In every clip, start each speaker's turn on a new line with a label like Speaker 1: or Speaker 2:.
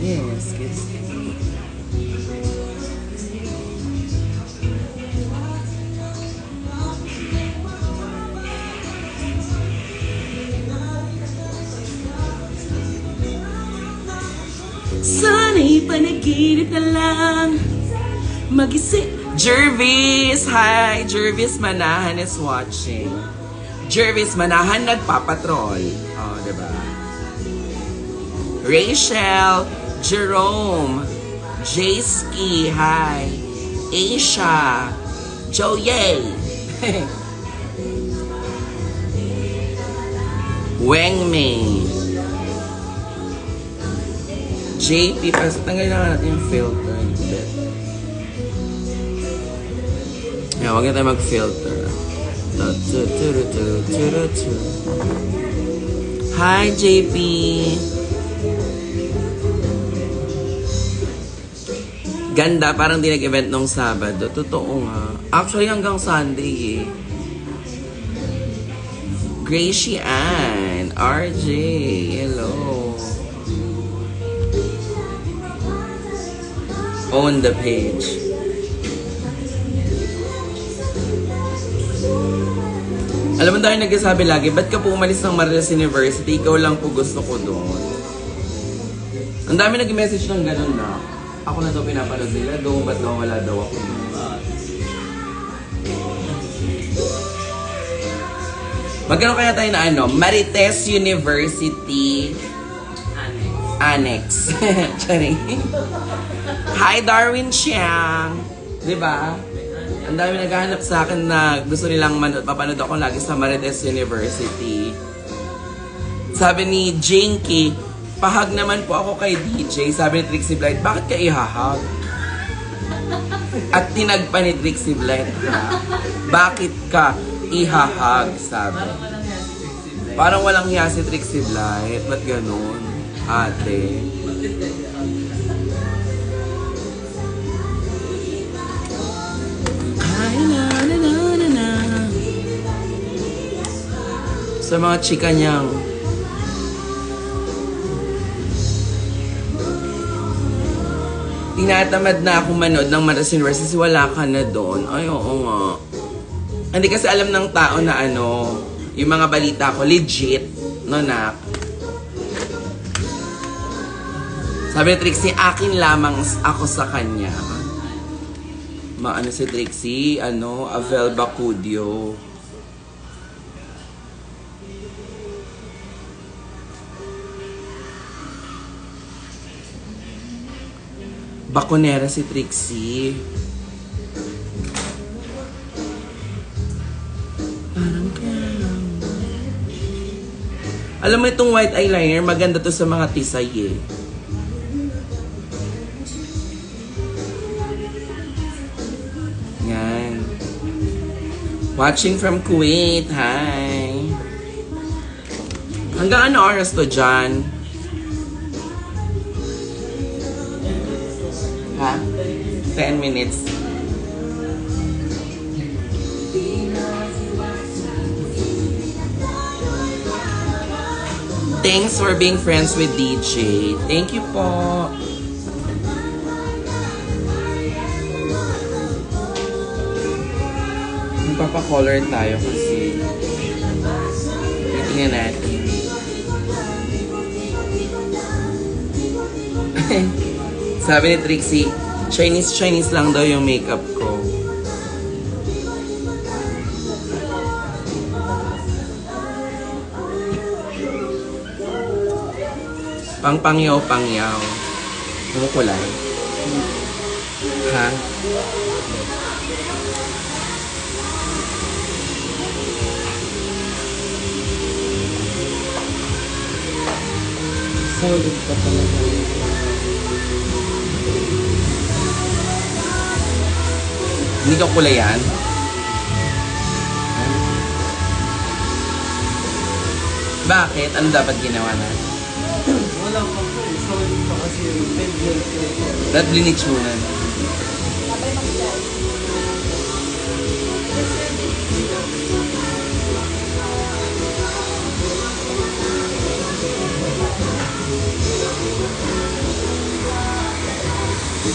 Speaker 1: Yes, kids. Sana'y panaginip na lang magising. Jervis! Hi! Jervis Manahan is watching. Jervis Manahan nagpapatrol. Oh, diba? Rachel, Jerome, Jayski, hi. Aisha, Joye. Wengmei. JP, tanggalin na natin yung filter. Yeah, wag na tayo mag-filter. Hi, JP. Ganda, parang di nag-event nung Sabado. Totoo nga. Actually, hanggang Sunday eh. Gracie Ann, RJ, hello. Own the page. Alam mo tayo nagsasabi lagi, ba't ka po umalis ng Marilas University? Ikaw lang po gusto ko doon. Ang dami nag-message ng ganun na. Ako na daw pinapanood nila doon, ba't daw wala daw ako doon? Magkano kaya tayo na ano? Marites University Annex. Charing. Hi, Darwin Chiang. Diba? Ang dami naghahanap sa akin na gusto nilang mapanood ako lagi sa Marites University. Sabi ni Jinky, pahag naman po ako kay DJ. Sabi ni Trixie Blight, bakit ka ihahag? At tinagpa ni Trixie Blight, bakit ka ihahag? Sabi. Parang walang hiya si Trixie Blight. Ba't ganun, ate? Sa mga chika niyang tinatamad na ako manood ng Marites University, wala ka na doon. Ay, oo nga. Hindi kasi alam ng tao na ano, yung mga balita ko, legit, no, nak? Sabi ni Trixie, akin lamang ako sa kanya. Maano si Trixie, ano, Avel Bacudio. Bakonera si Trixie. Parang kailang. Alam mo itong white eyeliner, maganda to sa mga tisay eh. Yan. Watching from Kuwait. Hi. Hanggang ano oras to dyan? Ha? 10 minutes. Thanks for being friends with DJ. Thank you po. Magpapa-color tayo kasi titingnan natin. Sabi ni Trixie, Chinese lang daw yung makeup ko. Pangyaw. Ano kulay? Ha? Solid ka talaga. Hindi ka kulay yan? Bakit? Ano dapat ginawa na?
Speaker 2: Wala pa po. Solid pa kasi yung pigment ko.
Speaker 1: Ba't bleach mo na? Ay,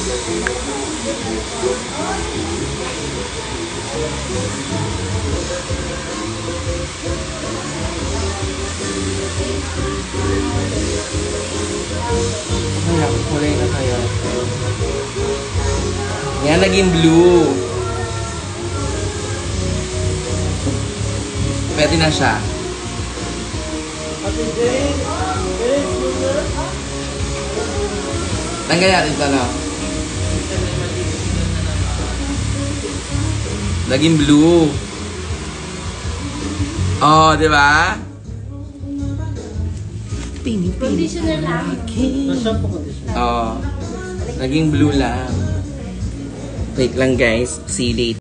Speaker 1: kulay na kaya. Yan, naging blue. Pwede na siya.
Speaker 2: Ate Jane, Jane, muna.
Speaker 1: Tanggal natin ito, no? Naging blue. Oh, di ba?
Speaker 3: Conditioner lang.
Speaker 2: Nasa po condition.
Speaker 1: Oh. Naging blue lang. Wait lang guys. See you later.